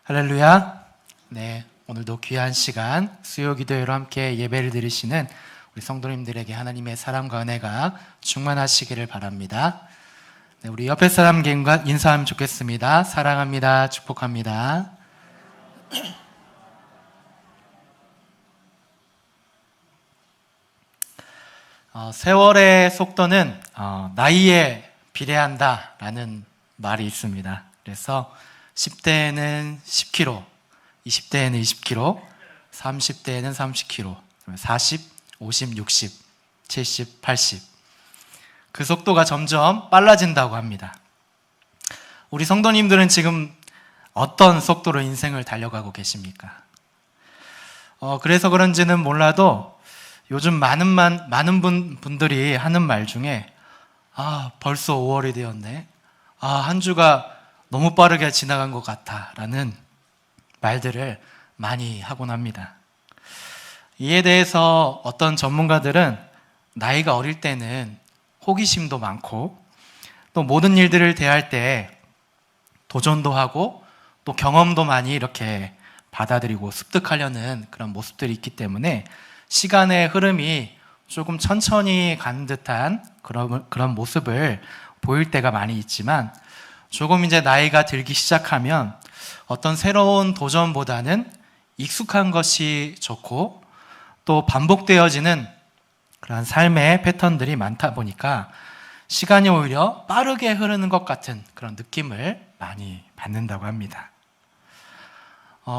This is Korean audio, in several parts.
할렐루야. 네, 오늘도 귀한 시간 수요 기도회로 함께 예배를 드리시는 우리 성도님들에게 하나님의 사랑과 은혜가 충만하시기를 바랍니다. 네, 우리 옆에 사람과 인사하면 좋겠습니다. 사랑합니다. 축복합니다. 세월의 속도는 나이에 비례한다라는 말이 있습니다. 그래서 10대에는 10km, 20대에는 20km, 30대에는 30km, 40, 50, 60, 70, 80. 그 속도가 점점 빨라진다고 합니다. 우리 성도님들은 지금 어떤 속도로 인생을 달려가고 계십니까? 그래서 그런지는 몰라도 요즘 많은 분들이 하는 말 중에 벌써 5월이 되었네. 한 주가 너무 빠르게 지나간 것 같아 라는 말들을 많이 하곤 합니다. 이에 대해서 어떤 전문가들은 나이가 어릴 때는 호기심도 많고 또 모든 일들을 대할 때 도전도 하고 또 경험도 많이 이렇게 받아들이고 습득하려는 그런 모습들이 있기 때문에 시간의 흐름이 조금 천천히 가는 듯한 그런 모습을 보일 때가 많이 있지만 조금 이제 나이가 들기 시작하면 어떤 새로운 도전보다는 익숙한 것이 좋고 또 반복되어지는 그런 삶의 패턴들이 많다 보니까 시간이 오히려 빠르게 흐르는 것 같은 그런 느낌을 많이 받는다고 합니다.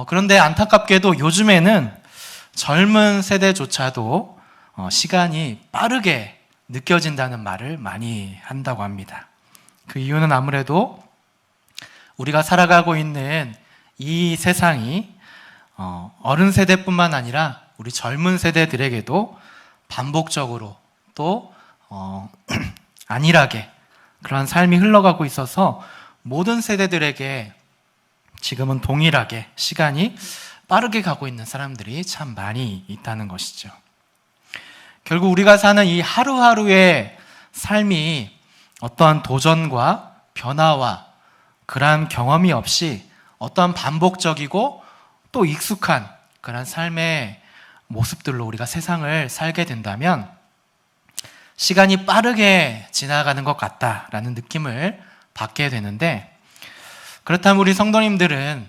그런데 안타깝게도 요즘에는 젊은 세대조차도 시간이 빠르게 느껴진다는 말을 많이 한다고 합니다. 그 이유는 아무래도 우리가 살아가고 있는 이 세상이 어른 세대뿐만 아니라 우리 젊은 세대들에게도 반복적으로 또 안일하게 그런 삶이 흘러가고 있어서 모든 세대들에게 지금은 동일하게 시간이 빠르게 가고 있는 사람들이 참 많이 있다는 것이죠. 결국 우리가 사는 이 하루하루의 삶이 어떠한 도전과 변화와 그러한 경험이 없이 어떠한 반복적이고 또 익숙한 그런 삶의 모습들로 우리가 세상을 살게 된다면 시간이 빠르게 지나가는 것 같다라는 느낌을 받게 되는데, 그렇다면 우리 성도님들은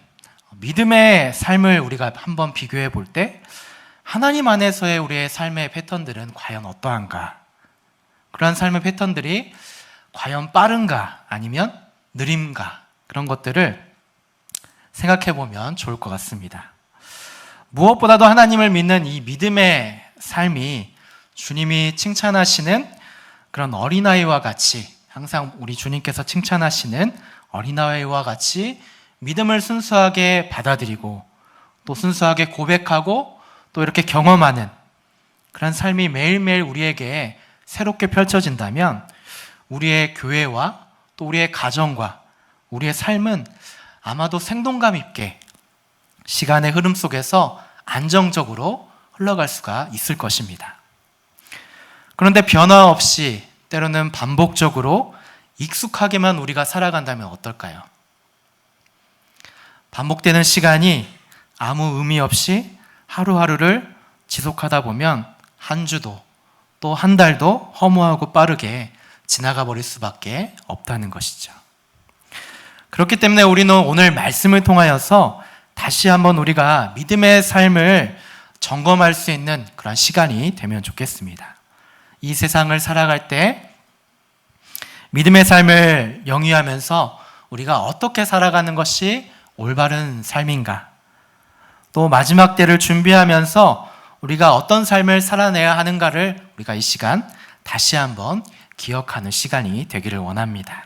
믿음의 삶을 우리가 한번 비교해 볼 때 하나님 안에서의 우리의 삶의 패턴들은 과연 어떠한가? 그러한 삶의 패턴들이 과연 빠른가 아니면 느림가? 그런 것들을 생각해 보면 좋을 것 같습니다. 무엇보다도 하나님을 믿는 이 믿음의 삶이 주님이 칭찬하시는 그런 어린아이와 같이, 항상 우리 주님께서 칭찬하시는 어린아이와 같이 믿음을 순수하게 받아들이고 또 순수하게 고백하고 또 이렇게 경험하는 그런 삶이 매일매일 우리에게 새롭게 펼쳐진다면 우리의 교회와 또 우리의 가정과 우리의 삶은 아마도 생동감 있게 시간의 흐름 속에서 안정적으로 흘러갈 수가 있을 것입니다. 그런데 변화 없이 때로는 반복적으로 익숙하게만 우리가 살아간다면 어떨까요? 반복되는 시간이 아무 의미 없이 하루하루를 지속하다 보면 한 주도 또 한 달도 허무하고 빠르게 지나가 버릴 수밖에 없다는 것이죠. 그렇기 때문에 우리는 오늘 말씀을 통하여서 다시 한번 우리가 믿음의 삶을 점검할 수 있는 그런 시간이 되면 좋겠습니다. 이 세상을 살아갈 때 믿음의 삶을 영위하면서 우리가 어떻게 살아가는 것이 올바른 삶인가? 또 마지막 때를 준비하면서 우리가 어떤 삶을 살아내야 하는가를 우리가 이 시간 다시 한번 기억하는 시간이 되기를 원합니다.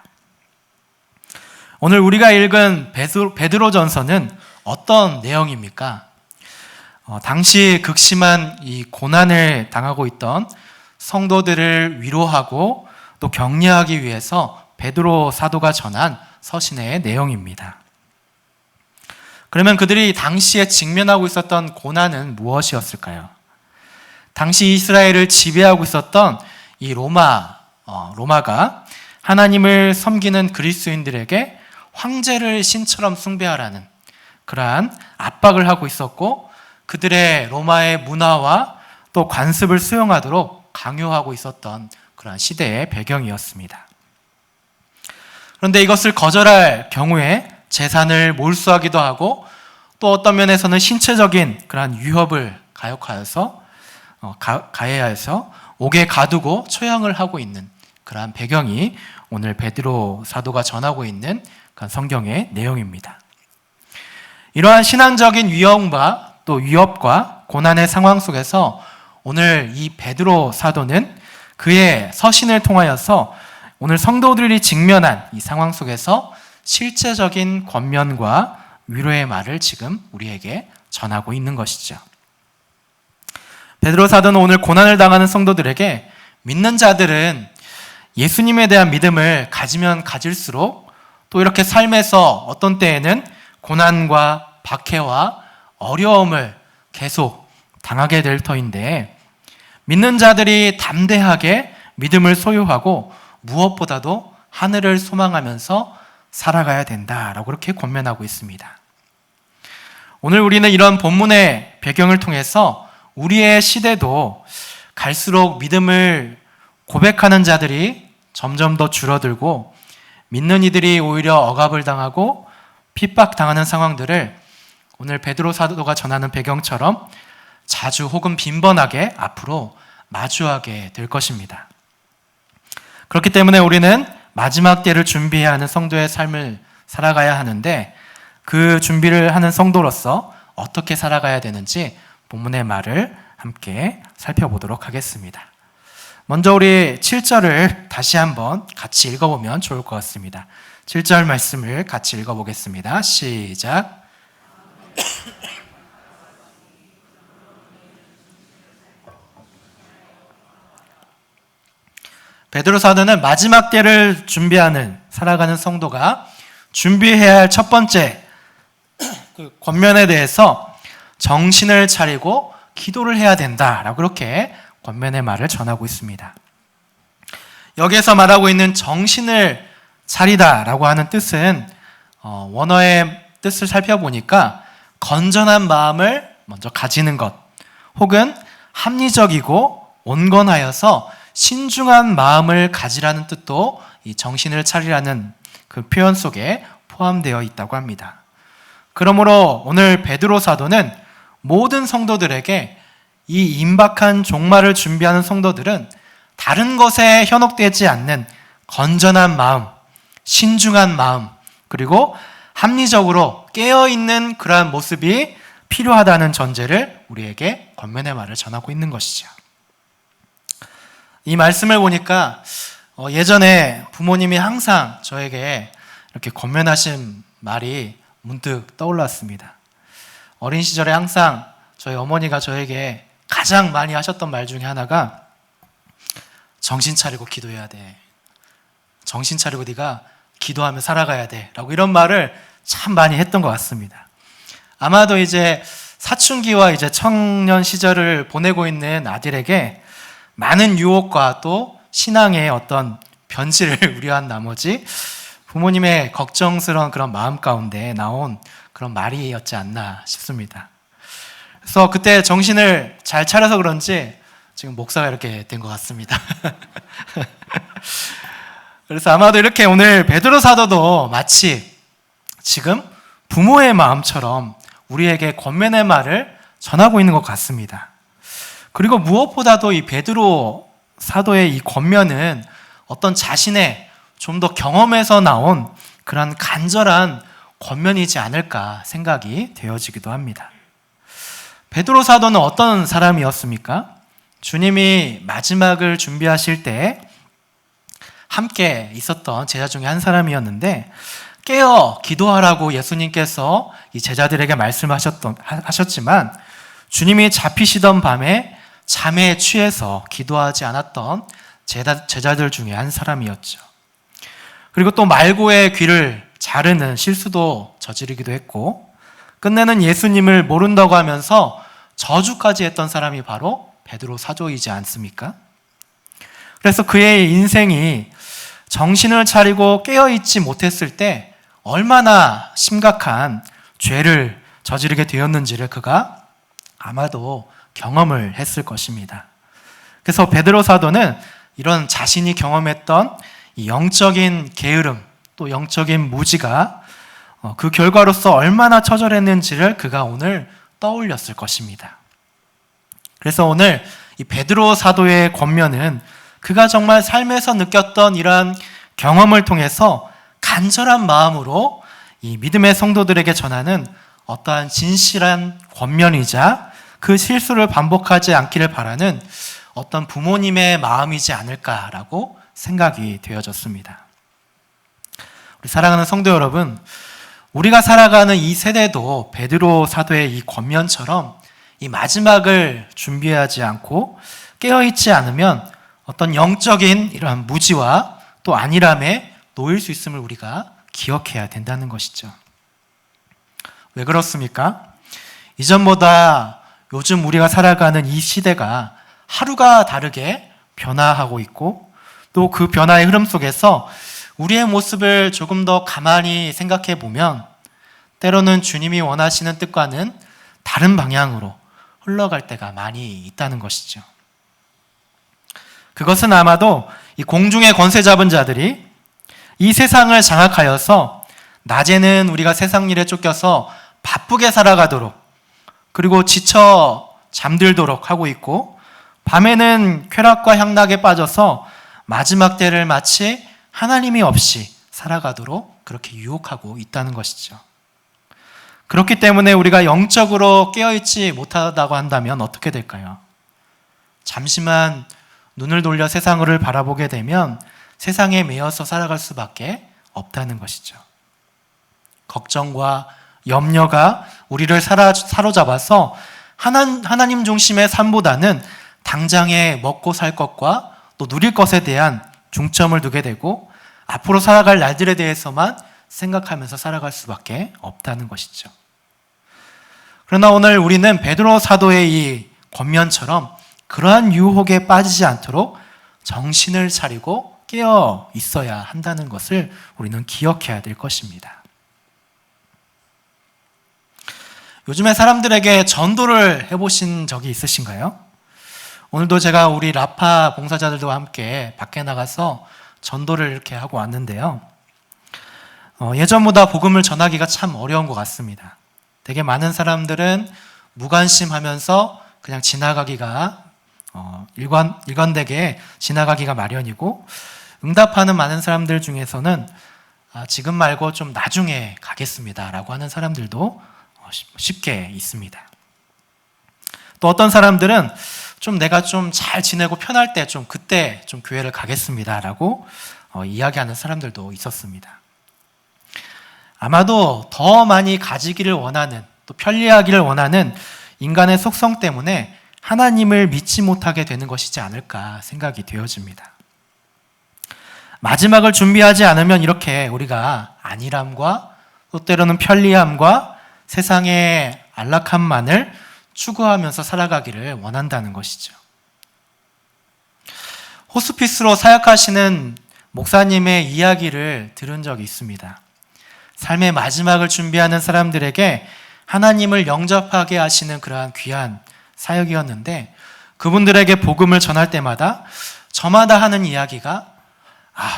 오늘 우리가 읽은 베드로전서는 어떤 내용입니까? 당시 극심한 이 고난을 당하고 있던 성도들을 위로하고 또 격려하기 위해서 베드로 사도가 전한 서신의 내용입니다. 그러면 그들이 당시에 직면하고 있었던 고난은 무엇이었을까요? 당시 이스라엘을 지배하고 있었던 이 로마가 하나님을 섬기는 그리스도인들에게 황제를 신처럼 숭배하라는 그러한 압박을 하고 있었고, 그들의 로마의 문화와 또 관습을 수용하도록 강요하고 있었던 그러한 시대의 배경이었습니다. 그런데 이것을 거절할 경우에 재산을 몰수하기도 하고, 또 어떤 면에서는 신체적인 그러한 위협을 가해하여서 옥에 가두고 처형을 하고 있는 그러한 배경이 오늘 베드로 사도가 전하고 있는 그런 성경의 내용입니다. 이러한 신앙적인 위험과 또 위협과 고난의 상황 속에서 오늘 이 베드로 사도는 그의 서신을 통하여서 오늘 성도들이 직면한 이 상황 속에서 실제적인 권면과 위로의 말을 지금 우리에게 전하고 있는 것이죠. 베드로 사도는 오늘 고난을 당하는 성도들에게 믿는 자들은 예수님에 대한 믿음을 가지면 가질수록 또 이렇게 삶에서 어떤 때에는 고난과 박해와 어려움을 계속 당하게 될 터인데, 믿는 자들이 담대하게 믿음을 소유하고 무엇보다도 하늘을 소망하면서 살아가야 된다라고 그렇게 권면하고 있습니다. 오늘 우리는 이런 본문의 배경을 통해서 우리의 시대도 갈수록 믿음을 고백하는 자들이 점점 더 줄어들고, 믿는 이들이 오히려 억압을 당하고 핍박당하는 상황들을 오늘 베드로 사도가 전하는 배경처럼 자주 혹은 빈번하게 앞으로 마주하게 될 것입니다. 그렇기 때문에 우리는 마지막 때를 준비해야 하는 성도의 삶을 살아가야 하는데, 그 준비를 하는 성도로서 어떻게 살아가야 되는지 본문의 말을 함께 살펴보도록 하겠습니다. 먼저 우리 7절을 다시 한번 같이 읽어보면 좋을 것 같습니다. 7절 말씀을 같이 읽어보겠습니다. 시작. 베드로 사도는 마지막 때를 준비하는, 살아가는 성도가 준비해야 할 첫 번째 그 권면에 대해서 정신을 차리고 기도를 해야 된다라고 그렇게 권면의 말을 전하고 있습니다. 여기에서 말하고 있는 정신을 차리다라고 하는 뜻은 원어의 뜻을 살펴보니까 건전한 마음을 먼저 가지는 것, 혹은 합리적이고 온건하여서 신중한 마음을 가지라는 뜻도 이 정신을 차리라는 그 표현 속에 포함되어 있다고 합니다. 그러므로 오늘 베드로 사도는 모든 성도들에게 이 임박한 종말을 준비하는 성도들은 다른 것에 현혹되지 않는 건전한 마음, 신중한 마음, 그리고 합리적으로 깨어있는 그러한 모습이 필요하다는 전제를 우리에게 권면의 말을 전하고 있는 것이죠. 이 말씀을 보니까 예전에 부모님이 항상 저에게 이렇게 권면하신 말이 문득 떠올랐습니다. 어린 시절에 항상 저희 어머니가 저에게 가장 많이 하셨던 말 중에 하나가 정신 차리고 기도해야 돼. 정신 차리고 네가 기도하며 살아가야 돼. 라고 이런 말을 참 많이 했던 것 같습니다. 아마도 이제 사춘기와 이제 청년 시절을 보내고 있는 아들에게 많은 유혹과 또 신앙의 어떤 변질을 우려한 나머지 부모님의 걱정스러운 그런 마음 가운데 나온 그런 말이었지 않나 싶습니다. 그래서 그때 정신을 잘 차려서 그런지 지금 목사가 이렇게 된 것 같습니다. 그래서 아마도 이렇게 오늘 베드로 사도도 마치 지금 부모의 마음처럼 우리에게 권면의 말을 전하고 있는 것 같습니다. 그리고 무엇보다도 이 베드로 사도의 이 권면은 어떤 자신의 좀 더 경험에서 나온 그런 간절한 권면이지 않을까 생각이 되어지기도 합니다. 베드로 사도는 어떤 사람이었습니까? 주님이 마지막을 준비하실 때 함께 있었던 제자 중에 한 사람이었는데, 깨어 기도하라고 예수님께서 이 제자들에게 말씀하셨지만 주님이 잡히시던 밤에 잠에 취해서 기도하지 않았던 제자들 중에 한 사람이었죠. 그리고 또 말고의 귀를 자르는 실수도 저지르기도 했고, 끝내는 예수님을 모른다고 하면서 저주까지 했던 사람이 바로 베드로 사도이지 않습니까? 그래서 그의 인생이 정신을 차리고 깨어있지 못했을 때 얼마나 심각한 죄를 저지르게 되었는지를 그가 아마도 경험을 했을 것입니다. 그래서 베드로 사도는 이런 자신이 경험했던 이 영적인 게으름, 또 영적인 무지가 그 결과로서 얼마나 처절했는지를 그가 오늘 떠올렸을 것입니다. 그래서 오늘 이 베드로 사도의 권면은 그가 정말 삶에서 느꼈던 이러한 경험을 통해서 간절한 마음으로 이 믿음의 성도들에게 전하는 어떠한 진실한 권면이자 그 실수를 반복하지 않기를 바라는 어떤 부모님의 마음이지 않을까라고 생각이 되어졌습니다. 우리 사랑하는 성도 여러분, 우리가 살아가는 이 세대도 베드로 사도의 이 권면처럼 이 마지막을 준비하지 않고 깨어있지 않으면 어떤 영적인 이러한 무지와 또 안일함에 놓일 수 있음을 우리가 기억해야 된다는 것이죠. 왜 그렇습니까? 이전보다 요즘 우리가 살아가는 이 시대가 하루가 다르게 변화하고 있고 또 그 변화의 흐름 속에서 우리의 모습을 조금 더 가만히 생각해 보면 때로는 주님이 원하시는 뜻과는 다른 방향으로 흘러갈 때가 많이 있다는 것이죠. 그것은 아마도 이 공중의 권세 잡은 자들이 이 세상을 장악하여서 낮에는 우리가 세상 일에 쫓겨서 바쁘게 살아가도록 그리고 지쳐 잠들도록 하고 있고 밤에는 쾌락과 향락에 빠져서 마지막 때를 마치 하나님이 없이 살아가도록 그렇게 유혹하고 있다는 것이죠. 그렇기 때문에 우리가 영적으로 깨어있지 못하다고 한다면 어떻게 될까요? 잠시만 눈을 돌려 세상을 바라보게 되면 세상에 매여서 살아갈 수밖에 없다는 것이죠. 걱정과 염려가 우리를 사로잡아서 하나님 중심의 삶보다는 당장에 먹고 살 것과 또 누릴 것에 대한 중점을 두게 되고 앞으로 살아갈 날들에 대해서만 생각하면서 살아갈 수밖에 없다는 것이죠. 그러나 오늘 우리는 베드로 사도의 이 권면처럼 그러한 유혹에 빠지지 않도록 정신을 차리고 깨어 있어야 한다는 것을 우리는 기억해야 될 것입니다. 요즘에 사람들에게 전도를 해보신 적이 있으신가요? 오늘도 제가 우리 라파 봉사자들과 함께 밖에 나가서 전도를 이렇게 하고 왔는데요. 예전보다 복음을 전하기가 참 어려운 것 같습니다. 되게 많은 사람들은 무관심하면서 그냥 지나가기가 일관되게 지나가기가 마련이고 응답하는 많은 사람들 중에서는 지금 말고 좀 나중에 가겠습니다 라고 하는 사람들도 쉽게 있습니다. 또 어떤 사람들은 좀 내가 좀 잘 지내고 편할 때 좀 그때 좀 교회를 가겠습니다 라고 이야기하는 사람들도 있었습니다. 아마도 더 많이 가지기를 원하는 또 편리하기를 원하는 인간의 속성 때문에 하나님을 믿지 못하게 되는 것이지 않을까 생각이 되어집니다. 마지막을 준비하지 않으면 이렇게 우리가 안일함과 또 때로는 편리함과 세상의 안락함만을 추구하면서 살아가기를 원한다는 것이죠. 호스피스로 사역하시는 목사님의 이야기를 들은 적이 있습니다. 삶의 마지막을 준비하는 사람들에게 하나님을 영접하게 하시는 그러한 귀한 사역이었는데 그분들에게 복음을 전할 때마다 저마다 하는 이야기가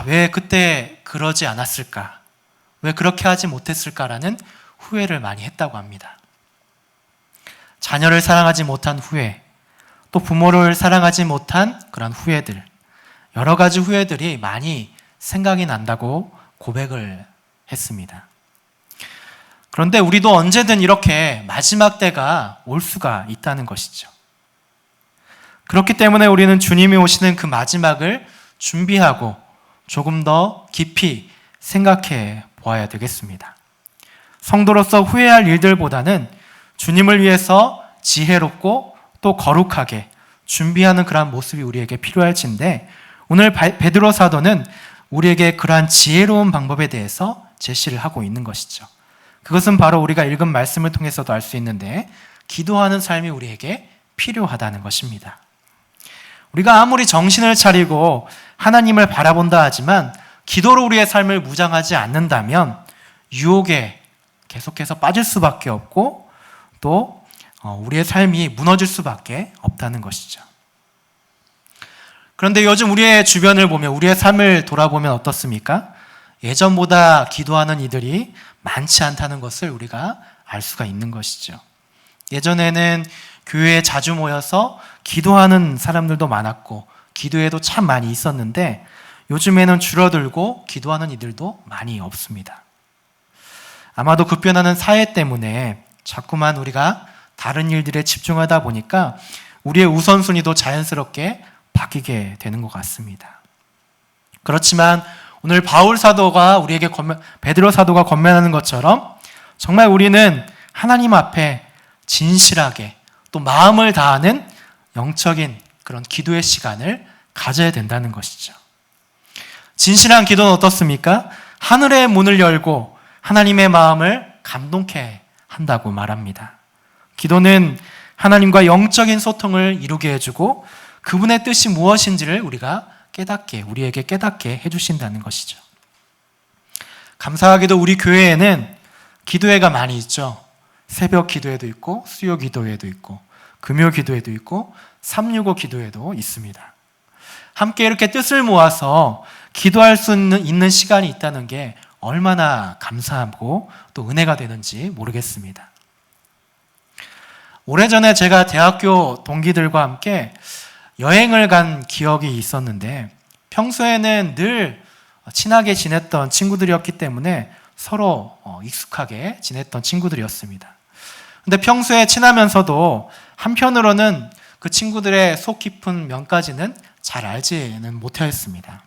왜 그때 그러지 않았을까? 왜 그렇게 하지 못했을까라는 후회를 많이 했다고 합니다. 자녀를 사랑하지 못한 후회, 또 부모를 사랑하지 못한 그런 후회들, 여러 가지 후회들이 많이 생각이 난다고 고백을 했습니다. 그런데 우리도 언제든 이렇게 마지막 때가 올 수가 있다는 것이죠. 그렇기 때문에 우리는 주님이 오시는 그 마지막을 준비하고 조금 더 깊이 생각해 보아야 되겠습니다. 성도로서 후회할 일들보다는 주님을 위해서 지혜롭고 또 거룩하게 준비하는 그러한 모습이 우리에게 필요할진데 오늘 베드로 사도는 우리에게 그러한 지혜로운 방법에 대해서 제시를 하고 있는 것이죠. 그것은 바로 우리가 읽은 말씀을 통해서도 알 수 있는데 기도하는 삶이 우리에게 필요하다는 것입니다. 우리가 아무리 정신을 차리고 하나님을 바라본다 하지만 기도로 우리의 삶을 무장하지 않는다면 유혹에 계속해서 빠질 수밖에 없고 또 우리의 삶이 무너질 수밖에 없다는 것이죠. 그런데 요즘 우리의 주변을 보면, 우리의 삶을 돌아보면 어떻습니까? 예전보다 기도하는 이들이 많지 않다는 것을 우리가 알 수가 있는 것이죠. 예전에는 교회에 자주 모여서 기도하는 사람들도 많았고 기도회도 참 많이 있었는데 요즘에는 줄어들고 기도하는 이들도 많이 없습니다. 아마도 급변하는 사회 때문에 자꾸만 우리가 다른 일들에 집중하다 보니까 우리의 우선순위도 자연스럽게 바뀌게 되는 것 같습니다. 그렇지만 오늘 바울 사도가 우리에게 베드로 사도가 권면하는 것처럼 정말 우리는 하나님 앞에 진실하게 또 마음을 다하는 영적인 그런 기도의 시간을 가져야 된다는 것이죠. 진실한 기도는 어떻습니까? 하늘의 문을 열고 하나님의 마음을 감동케 한다고 말합니다. 기도는 하나님과 영적인 소통을 이루게 해주고 그분의 뜻이 무엇인지를 우리에게 깨닫게 해주신다는 것이죠. 감사하게도 우리 교회에는 기도회가 많이 있죠. 새벽 기도회도 있고 수요 기도회도 있고 금요 기도회도 있고 365 기도회도 있습니다. 함께 이렇게 뜻을 모아서 기도할 수 있는 시간이 있다는 게 얼마나 감사하고 또 은혜가 되는지 모르겠습니다. 오래전에 제가 대학교 동기들과 함께 여행을 간 기억이 있었는데 평소에는 늘 친하게 지냈던 친구들이었기 때문에 서로 익숙하게 지냈던 친구들이었습니다. 근데 평소에 친하면서도 한편으로는 그 친구들의 속 깊은 면까지는 잘 알지는 못했습니다.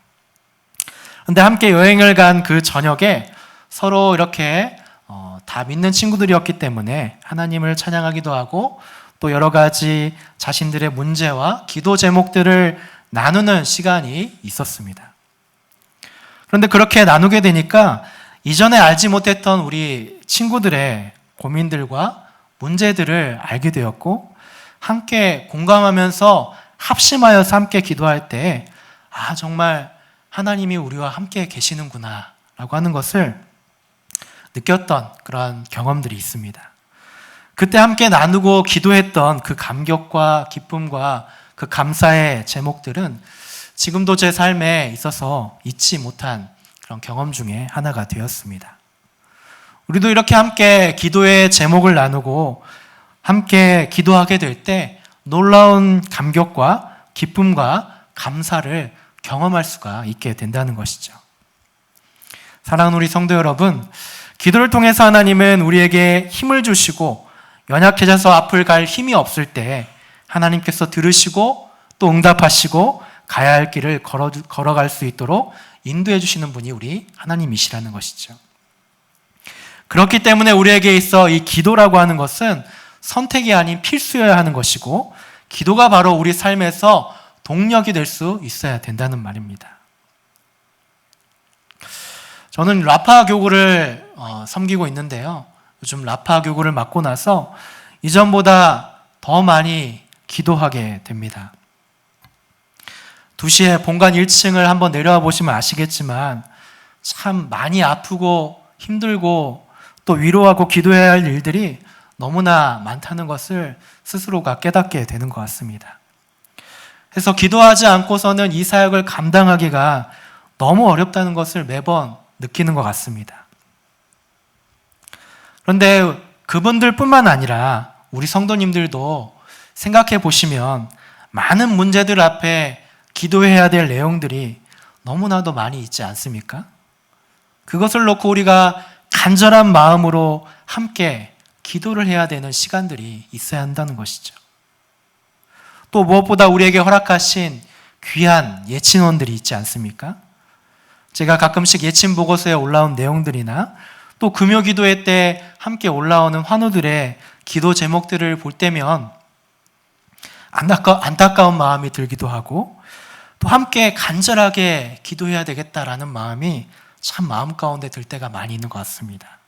근데 함께 여행을 간 그 저녁에 서로 이렇게 다 믿는 친구들이었기 때문에 하나님을 찬양하기도 하고 또 여러 가지 자신들의 문제와 기도 제목들을 나누는 시간이 있었습니다. 그런데 그렇게 나누게 되니까 이전에 알지 못했던 우리 친구들의 고민들과 문제들을 알게 되었고 함께 공감하면서 합심하여서 함께 기도할 때 정말 하나님이 우리와 함께 계시는구나 라고 하는 것을 느꼈던 그런 경험들이 있습니다. 그때 함께 나누고 기도했던 그 감격과 기쁨과 그 감사의 제목들은 지금도 제 삶에 있어서 잊지 못한 그런 경험 중에 하나가 되었습니다. 우리도 이렇게 함께 기도의 제목을 나누고 함께 기도하게 될 때 놀라운 감격과 기쁨과 감사를 경험할 수가 있게 된다는 것이죠. 사랑하는 우리 성도 여러분, 기도를 통해서 하나님은 우리에게 힘을 주시고 연약해져서 앞을 갈 힘이 없을 때 하나님께서 들으시고 또 응답하시고 가야 할 길을 걸어갈 수 있도록 인도해 주시는 분이 우리 하나님이시라는 것이죠. 그렇기 때문에 우리에게 있어 이 기도라고 하는 것은 선택이 아닌 필수여야 하는 것이고 기도가 바로 우리 삶에서 동력이 될 수 있어야 된다는 말입니다. 저는 라파 교구를 섬기고 있는데요. 요즘 라파 교구를 맡고 나서 이전보다 더 많이 기도하게 됩니다. 2시에 본관 1층을 한번 내려와 보시면 아시겠지만 참 많이 아프고 힘들고 또 위로하고 기도해야 할 일들이 너무나 많다는 것을 스스로가 깨닫게 되는 것 같습니다. 그래서 기도하지 않고서는 이 사역을 감당하기가 너무 어렵다는 것을 매번 느끼는 것 같습니다. 그런데 그분들뿐만 아니라 우리 성도님들도 생각해 보시면 많은 문제들 앞에 기도해야 될 내용들이 너무나도 많이 있지 않습니까? 그것을 놓고 우리가 간절한 마음으로 함께 기도를 해야 되는 시간들이 있어야 한다는 것이죠. 또 무엇보다 우리에게 허락하신 귀한 예친원들이 있지 않습니까? 제가 가끔씩 예친 보고서에 올라온 내용들이나 또 금요 기도회 때 함께 올라오는 환우들의 기도 제목들을 볼 때면 안타까운 마음이 들기도 하고 또 함께 간절하게 기도해야 되겠다라는 마음이 참 마음 가운데 들 때가 많이 있는 것 같습니다.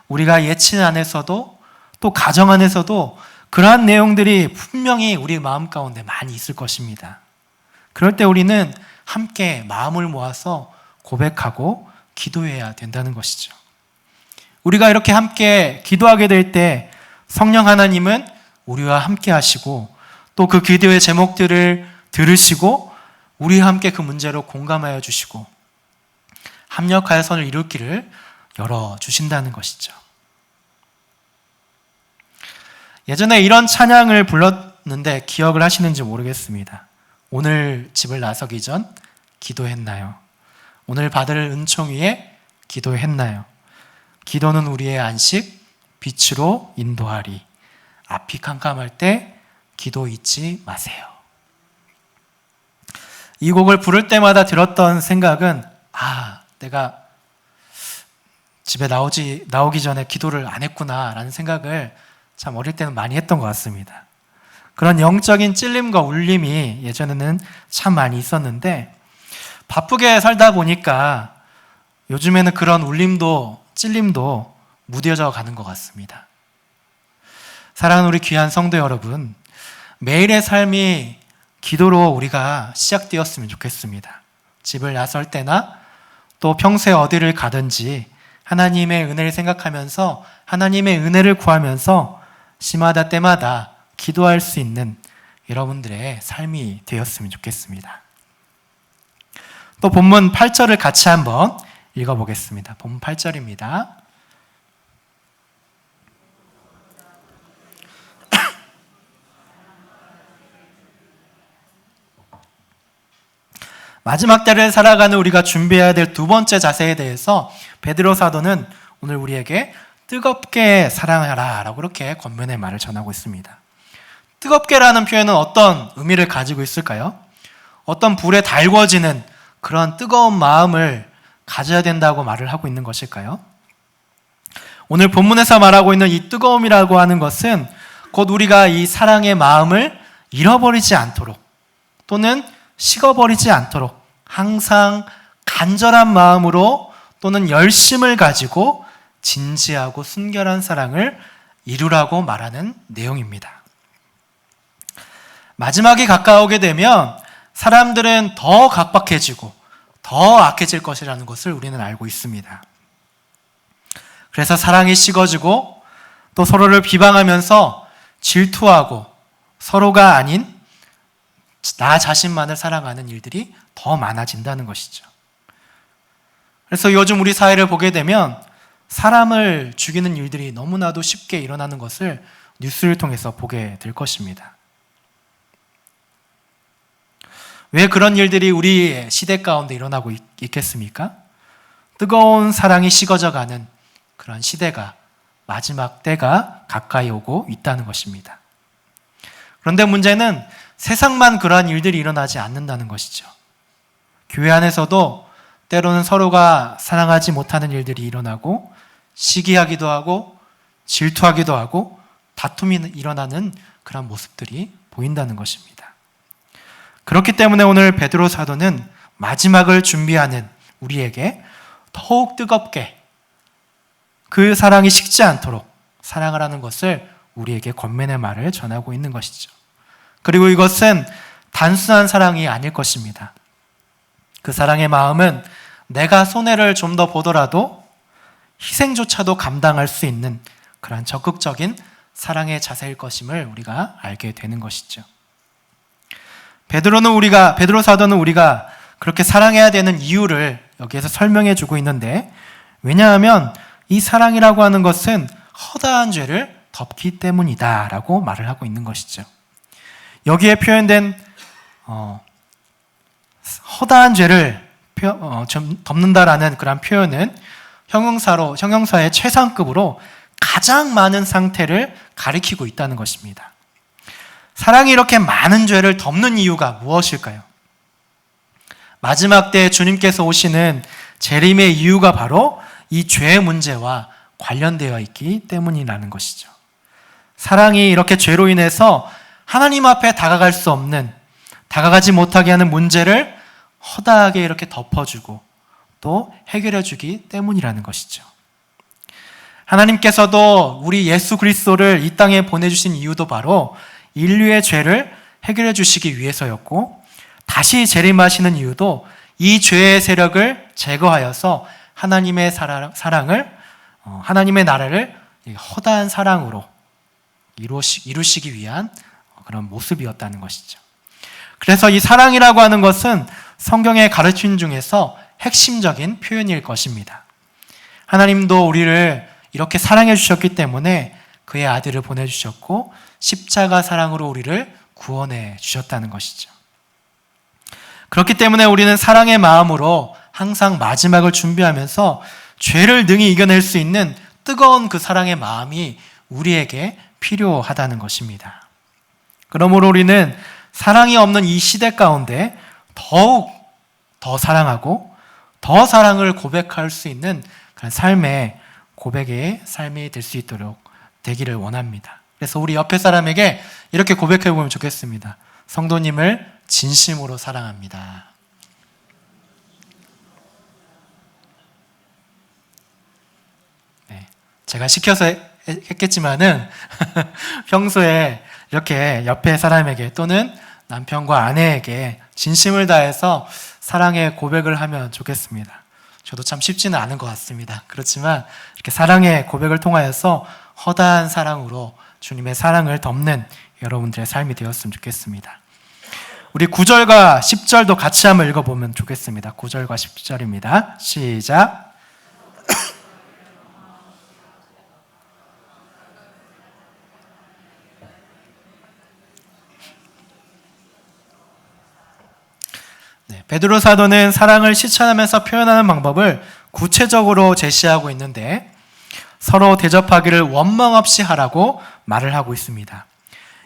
우리가 예친 안에서도 또 가정 안에서도 그러한 내용들이 분명히 우리 마음 가운데 많이 있을 것입니다. 그럴 때 우리는 함께 마음을 모아서 고백하고 기도해야 된다는 것이죠. 우리가 이렇게 함께 기도하게 될 때 성령 하나님은 우리와 함께 하시고 또 그 기도의 제목들을 들으시고 우리와 함께 그 문제로 공감하여 주시고 합력하여 선을 이룰 길을 열어주신다는 것이죠. 예전에 이런 찬양을 불렀는데 기억을 하시는지 모르겠습니다. 오늘 집을 나서기 전 기도했나요? 오늘 받을 은총 위에 기도했나요? 기도는 우리의 안식, 빛으로 인도하리. 앞이 캄캄할 때 기도 잊지 마세요. 이 곡을 부를 때마다 들었던 생각은 내가 집에 나오기 전에 기도를 안 했구나라는 생각을 참 어릴 때는 많이 했던 것 같습니다. 그런 영적인 찔림과 울림이 예전에는 참 많이 있었는데 바쁘게 살다 보니까 요즘에는 그런 울림도 찔림도 무뎌져 가는 것 같습니다. 사랑하는 우리 귀한 성도 여러분, 매일의 삶이 기도로 우리가 시작되었으면 좋겠습니다. 집을 나설 때나 또 평소에 어디를 가든지 하나님의 은혜를 생각하면서 하나님의 은혜를 구하면서 시마다 때마다 기도할 수 있는 여러분들의 삶이 되었으면 좋겠습니다. 또 본문 8절을 같이 한번 읽어보겠습니다. 본문 8절입니다. 마지막 때를 살아가는 우리가 준비해야 될 두 번째 자세에 대해서 베드로 사도는 오늘 우리에게 뜨겁게 사랑하라 라고 그렇게 권면의 말을 전하고 있습니다. 뜨겁게라는 표현은 어떤 의미를 가지고 있을까요? 어떤 불에 달궈지는 그런 뜨거운 마음을 가져야 된다고 말을 하고 있는 것일까요? 오늘 본문에서 말하고 있는 이 뜨거움이라고 하는 것은 곧 우리가 이 사랑의 마음을 잃어버리지 않도록 또는 식어버리지 않도록 항상 간절한 마음으로 또는 열심을 가지고 진지하고 순결한 사랑을 이루라고 말하는 내용입니다. 마지막이 가까우게 되면 사람들은 더 각박해지고 더 악해질 것이라는 것을 우리는 알고 있습니다. 그래서 사랑이 식어지고 또 서로를 비방하면서 질투하고 서로가 아닌 나 자신만을 사랑하는 일들이 더 많아진다는 것이죠. 그래서 요즘 우리 사회를 보게 되면 사람을 죽이는 일들이 너무나도 쉽게 일어나는 것을 뉴스를 통해서 보게 될 것입니다. 왜 그런 일들이 우리 시대 가운데 일어나고 있겠습니까? 뜨거운 사랑이 식어져가는 그런 시대가 마지막 때가 가까이 오고 있다는 것입니다. 그런데 문제는 세상만 그러한 일들이 일어나지 않는다는 것이죠. 교회 안에서도 때로는 서로가 사랑하지 못하는 일들이 일어나고 시기하기도 하고 질투하기도 하고 다툼이 일어나는 그런 모습들이 보인다는 것입니다. 그렇기 때문에 오늘 베드로 사도는 마지막을 준비하는 우리에게 더욱 뜨겁게 그 사랑이 식지 않도록 사랑하라는 것을 우리에게 권면의 말을 전하고 있는 것이죠. 그리고 이것은 단순한 사랑이 아닐 것입니다. 그 사랑의 마음은 내가 손해를 좀 더 보더라도 희생조차도 감당할 수 있는 그런 적극적인 사랑의 자세일 것임을 우리가 알게 되는 것이죠. 베드로 사도는 우리가 그렇게 사랑해야 되는 이유를 여기에서 설명해 주고 있는데, 왜냐하면 이 사랑이라고 하는 것은 허다한 죄를 덮기 때문이다라고 말을 하고 있는 것이죠. 여기에 표현된 허다한 죄를 덮는다라는 그런 표현은 형용사의 최상급으로 가장 많은 상태를 가리키고 있다는 것입니다. 사랑이 이렇게 많은 죄를 덮는 이유가 무엇일까요? 마지막 때 주님께서 오시는 재림의 이유가 바로 이 죄의 문제와 관련되어 있기 때문이라는 것이죠. 사랑이 이렇게 죄로 인해서 하나님 앞에 다가갈 수 없는, 다가가지 못하게 하는 문제를 허다하게 이렇게 덮어주고 또 해결해주기 때문이라는 것이죠. 하나님께서도 우리 예수 그리스도를 이 땅에 보내주신 이유도 바로 인류의 죄를 해결해 주시기 위해서였고, 다시 재림하시는 이유도 이 죄의 세력을 제거하여서 하나님의 사랑을 하나님의 나라를 허다한 사랑으로 이루시기 위한 그런 모습이었다는 것이죠. 그래서 이 사랑이라고 하는 것은 성경의 가르침 중에서 핵심적인 표현일 것입니다. 하나님도 우리를 이렇게 사랑해 주셨기 때문에 그의 아들을 보내주셨고 십자가 사랑으로 우리를 구원해 주셨다는 것이죠. 그렇기 때문에 우리는 사랑의 마음으로 항상 마지막을 준비하면서 죄를 능히 이겨낼 수 있는 뜨거운 그 사랑의 마음이 우리에게 필요하다는 것입니다. 그러므로 우리는 사랑이 없는 이 시대 가운데 더욱 더 사랑하고 더 사랑을 고백할 수 있는 그런 고백의 삶이 될 수 있도록 되기를 원합니다. 그래서 우리 옆에 사람에게 이렇게 고백해 보면 좋겠습니다. 성도님을 진심으로 사랑합니다. 네, 제가 시켜서 했겠지만은 평소에 이렇게 옆에 사람에게 또는 남편과 아내에게 진심을 다해서 사랑의 고백을 하면 좋겠습니다. 저도 참 쉽지는 않은 것 같습니다. 그렇지만 이렇게 사랑의 고백을 통하여서 허다한 사랑으로 주님의 사랑을 덮는 여러분들의 삶이 되었으면 좋겠습니다. 우리 9절과 10절도 같이 한번 읽어보면 좋겠습니다. 9절과 10절입니다. 시작. 네, 베드로 사도는 사랑을 실천하면서 표현하는 방법을 구체적으로 제시하고 있는데 서로 대접하기를 원망 없이 하라고 말을 하고 있습니다.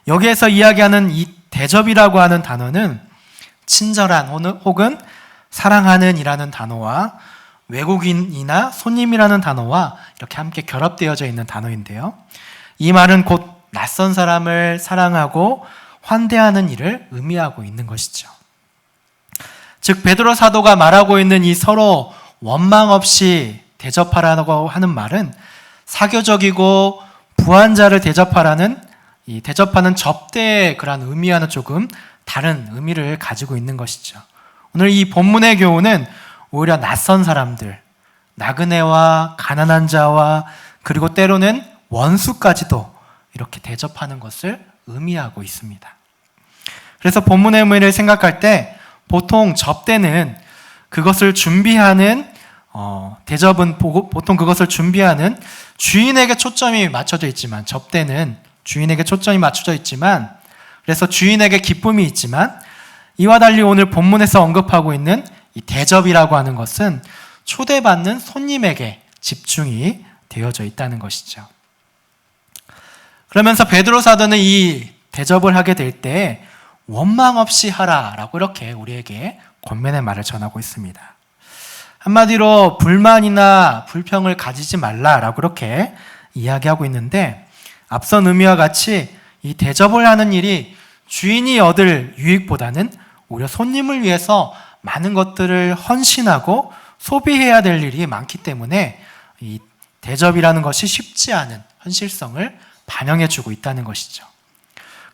여기에서 이야기하는 이 대접이라고 하는 단어는 친절한 혹은 사랑하는 이라는 단어와 외국인이나 손님이라는 단어와 이렇게 함께 결합되어져 있는 단어인데요. 이 말은 곧 낯선 사람을 사랑하고 환대하는 일을 의미하고 있는 것이죠. 즉 베드로 사도가 말하고 있는 이 서로 원망 없이 대접하라고 하는 말은 사교적이고 부한 자를 대접하라는 이 대접하는 접대의 그런 의미와는 조금 다른 의미를 가지고 있는 것이죠. 오늘 이 본문의 교훈은 오히려 낯선 사람들, 나그네와 가난한 자와 그리고 때로는 원수까지도 이렇게 대접하는 것을 의미하고 있습니다. 그래서 본문의 의미를 생각할 때 보통 접대는 그것을 준비하는 대접은 보통 그것을 준비하는 주인에게 초점이 맞춰져 있지만 접대는 주인에게 초점이 맞춰져 있지만 그래서 주인에게 기쁨이 있지만 이와 달리 오늘 본문에서 언급하고 있는 이 대접이라고 하는 것은 초대받는 손님에게 집중이 되어져 있다는 것이죠. 그러면서 베드로 사도는 이 대접을 하게 될 때 원망 없이 하라라고 이렇게 우리에게 권면의 말을 전하고 있습니다. 한마디로 불만이나 불평을 가지지 말라라고 이렇게 이야기하고 있는데 앞선 의미와 같이 이 대접을 하는 일이 주인이 얻을 유익보다는 오히려 손님을 위해서 많은 것들을 헌신하고 소비해야 될 일이 많기 때문에 이 대접이라는 것이 쉽지 않은 현실성을 반영해주고 있다는 것이죠.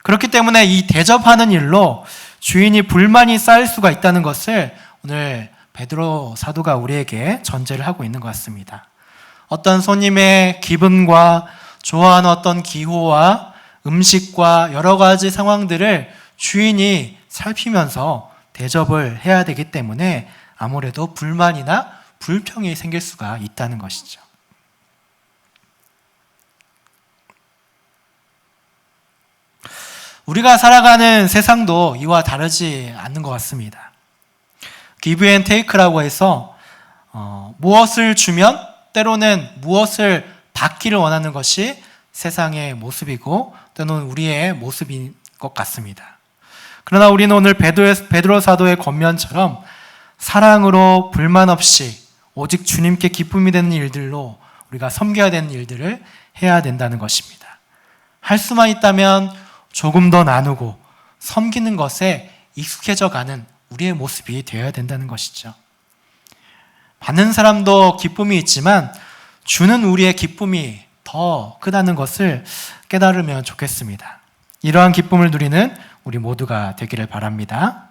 그렇기 때문에 이 대접하는 일로 주인이 불만이 쌓일 수가 있다는 것을 오늘 베드로 사도가 우리에게 전제를 하고 있는 것 같습니다. 어떤 손님의 기분과 좋아하는 어떤 기호와 음식과 여러 가지 상황들을 주인이 살피면서 대접을 해야 되기 때문에 아무래도 불만이나 불평이 생길 수가 있다는 것이죠. 우리가 살아가는 세상도 이와 다르지 않는 것 같습니다. give and take라고 해서 무엇을 주면 때로는 무엇을 받기를 원하는 것이 세상의 모습이고 또는 우리의 모습인 것 같습니다. 그러나 우리는 오늘 베드로 사도의 권면처럼 사랑으로 불만 없이 오직 주님께 기쁨이 되는 일들로 우리가 섬겨야 되는 일들을 해야 된다는 것입니다. 할 수만 있다면 조금 더 나누고 섬기는 것에 익숙해져 가는 우리의 모습이 되어야 된다는 것이죠. 받는 사람도 기쁨이 있지만 주는 우리의 기쁨이 더 크다는 것을 깨달으면 좋겠습니다. 이러한 기쁨을 누리는 우리 모두가 되기를 바랍니다.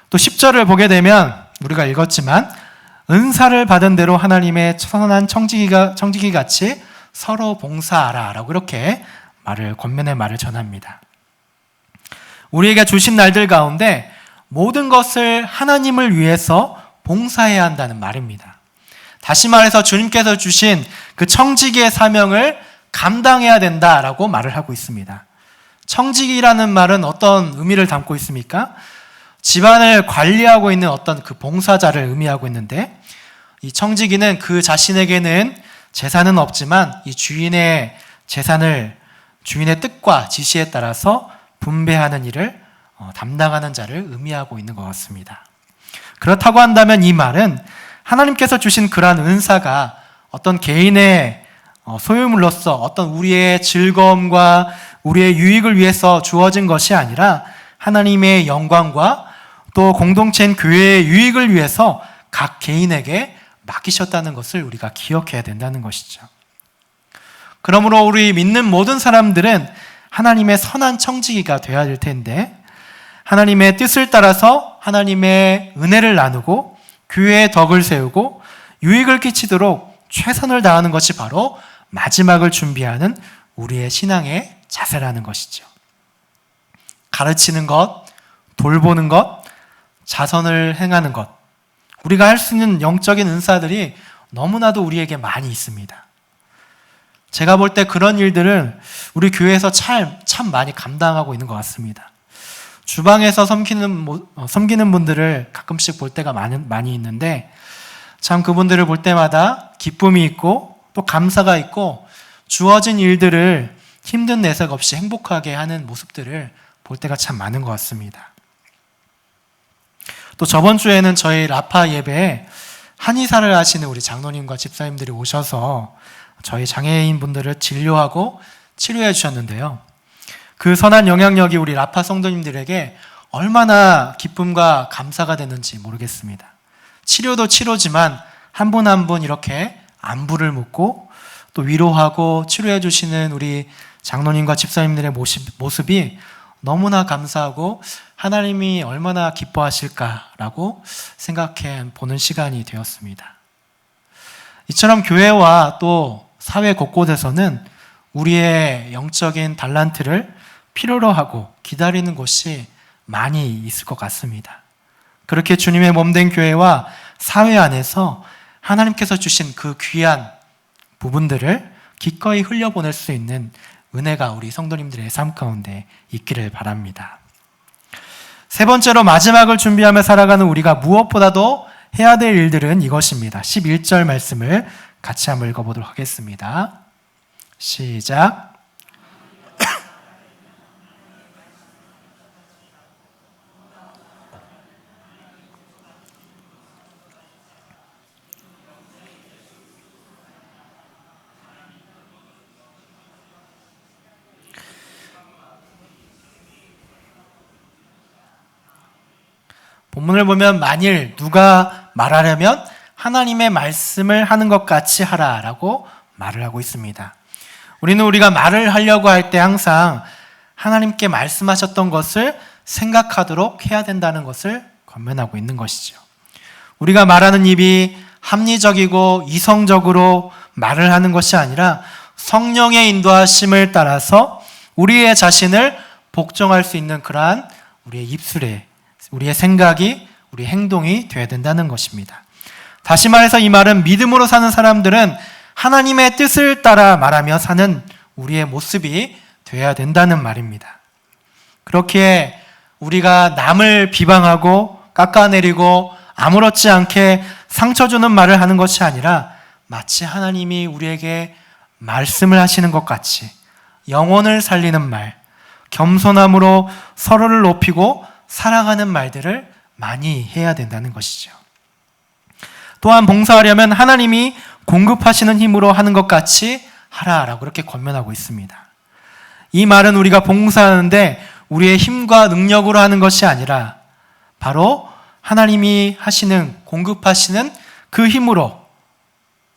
또 10절을 보게 되면 우리가 읽었지만 은사를 받은 대로 하나님의 선한 청지기 같이 서로 봉사하라 라고 이렇게 권면의 말을 전합니다. 우리에게 주신 날들 가운데 모든 것을 하나님을 위해서 봉사해야 한다는 말입니다. 다시 말해서 주님께서 주신 그 청지기의 사명을 감당해야 된다라고 말을 하고 있습니다. 청지기라는 말은 어떤 의미를 담고 있습니까? 집안을 관리하고 있는 어떤 그 봉사자를 의미하고 있는데, 이 청지기는 그 자신에게는 재산은 없지만 이 주인의 재산을 주인의 뜻과 지시에 따라서 분배하는 일을 담당하는 자를 의미하고 있는 것 같습니다. 그렇다고 한다면 이 말은 하나님께서 주신 그러한 은사가 어떤 개인의 소유물로서 어떤 우리의 즐거움과 우리의 유익을 위해서 주어진 것이 아니라 하나님의 영광과 또 공동체인 교회의 유익을 위해서 각 개인에게 맡기셨다는 것을 우리가 기억해야 된다는 것이죠. 그러므로 우리 믿는 모든 사람들은 하나님의 선한 청지기가 되어야 될 텐데, 하나님의 뜻을 따라서 하나님의 은혜를 나누고 교회의 덕을 세우고 유익을 끼치도록 최선을 다하는 것이 바로 마지막을 준비하는 우리의 신앙의 자세라는 것이죠. 가르치는 것, 돌보는 것, 자선을 행하는 것, 우리가 할 수 있는 영적인 은사들이 너무나도 우리에게 많이 있습니다. 제가 볼 때 그런 일들을 우리 교회에서 참 많이 감당하고 있는 것 같습니다. 주방에서 섬기는 분들을 가끔씩 볼 때가 많이 있는데, 참 그분들을 볼 때마다 기쁨이 있고 또 감사가 있고 주어진 일들을 힘든 내색 없이 행복하게 하는 모습들을 볼 때가 참 많은 것 같습니다. 또 저번 주에는 저희 라파 예배에 한의사를 하시는 우리 장로님과 집사님들이 오셔서 저희 장애인 분들을 진료하고 치료해 주셨는데요. 그 선한 영향력이 우리 라파 성도님들에게 얼마나 기쁨과 감사가 되는지 모르겠습니다. 치료도 치료지만 한 분 한 분 이렇게 안부를 묻고 또 위로하고 치료해 주시는 우리 장로님과 집사님들의 모습이 너무나 감사하고 하나님이 얼마나 기뻐하실까라고 생각해 보는 시간이 되었습니다. 이처럼 교회와 또 사회 곳곳에서는 우리의 영적인 달란트를 필요로 하고 기다리는 곳이 많이 있을 것 같습니다. 그렇게 주님의 몸된 교회와 사회 안에서 하나님께서 주신 그 귀한 부분들을 기꺼이 흘려보낼 수 있는 은혜가 우리 성도님들의 삶 가운데 있기를 바랍니다. 세 번째로 마지막을 준비하며 살아가는 우리가 무엇보다도 해야 될 일들은 이것입니다. 11절 말씀을 같이 한번 읽어보도록 하겠습니다. 시작. 본문을 보면 만일 누가 말하려면 하나님의 말씀을 하는 것 같이 하라라고 말을 하고 있습니다. 우리가 말을 하려고 할 때 항상 하나님께 말씀하셨던 것을 생각하도록 해야 된다는 것을 권면하고 있는 것이죠. 우리가 말하는 입이 합리적이고 이성적으로 말을 하는 것이 아니라 성령의 인도하심을 따라서 우리의 자신을 복종할 수 있는 그러한 우리의 입술에 우리의 생각이, 우리 행동이 되어야 된다는 것입니다. 다시 말해서 이 말은 믿음으로 사는 사람들은 하나님의 뜻을 따라 말하며 사는 우리의 모습이 되어야 된다는 말입니다. 그렇게 우리가 남을 비방하고 깎아내리고 아무렇지 않게 상처 주는 말을 하는 것이 아니라 마치 하나님이 우리에게 말씀을 하시는 것 같이 영혼을 살리는 말, 겸손함으로 서로를 높이고 사랑하는 말들을 많이 해야 된다는 것이죠. 또한 봉사하려면 하나님이 공급하시는 힘으로 하는 것 같이 하라라고 그렇게 권면하고 있습니다. 이 말은 우리가 봉사하는데 우리의 힘과 능력으로 하는 것이 아니라 바로 하나님이 공급하시는 그 힘으로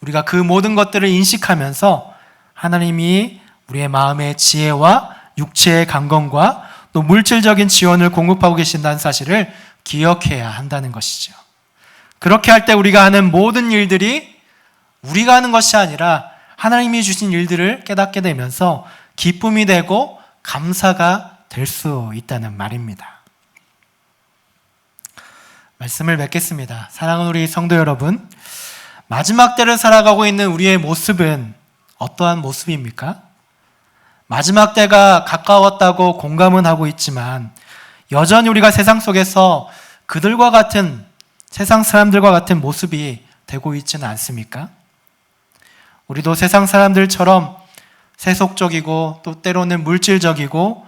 우리가 그 모든 것들을 인식하면서 하나님이 우리의 마음의 지혜와 육체의 강건과 또 물질적인 지원을 공급하고 계신다는 사실을 기억해야 한다는 것이죠. 그렇게 할 때 우리가 하는 모든 일들이 우리가 하는 것이 아니라 하나님이 주신 일들을 깨닫게 되면서 기쁨이 되고 감사가 될 수 있다는 말입니다. 말씀을 맺겠습니다. 사랑하는 우리 성도 여러분, 마지막 때를 살아가고 있는 우리의 모습은 어떠한 모습입니까? 마지막 때가 가까웠다고 공감은 하고 있지만 여전히 우리가 세상 속에서 그들과 같은, 세상 사람들과 같은 모습이 되고 있지는 않습니까? 우리도 세상 사람들처럼 세속적이고 또 때로는 물질적이고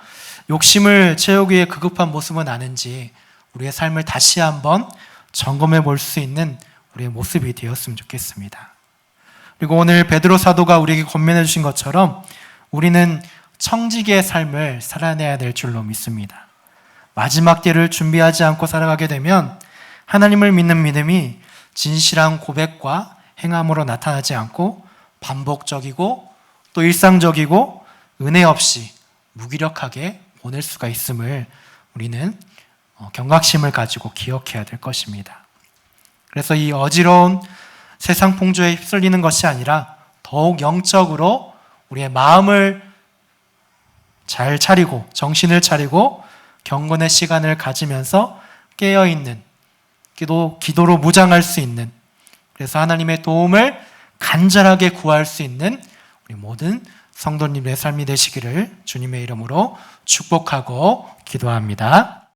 욕심을 채우기 위해 급급한 모습은 아닌지 우리의 삶을 다시 한번 점검해 볼 수 있는 우리의 모습이 되었으면 좋겠습니다. 그리고 오늘 베드로 사도가 우리에게 권면해 주신 것처럼 우리는 청지기의 삶을 살아내야 될 줄로 믿습니다. 마지막 때를 준비하지 않고 살아가게 되면 하나님을 믿는 믿음이 진실한 고백과 행함으로 나타나지 않고 반복적이고 또 일상적이고 은혜 없이 무기력하게 보낼 수가 있음을 우리는 경각심을 가지고 기억해야 될 것입니다. 그래서 이 어지러운 세상 풍조에 휩쓸리는 것이 아니라 더욱 영적으로 우리의 마음을 잘 차리고 정신을 차리고 경건의 시간을 가지면서 깨어있는 기도로 무장할 수 있는, 그래서 하나님의 도움을 간절하게 구할 수 있는 우리 모든 성도님의 삶이 되시기를 주님의 이름으로 축복하고 기도합니다.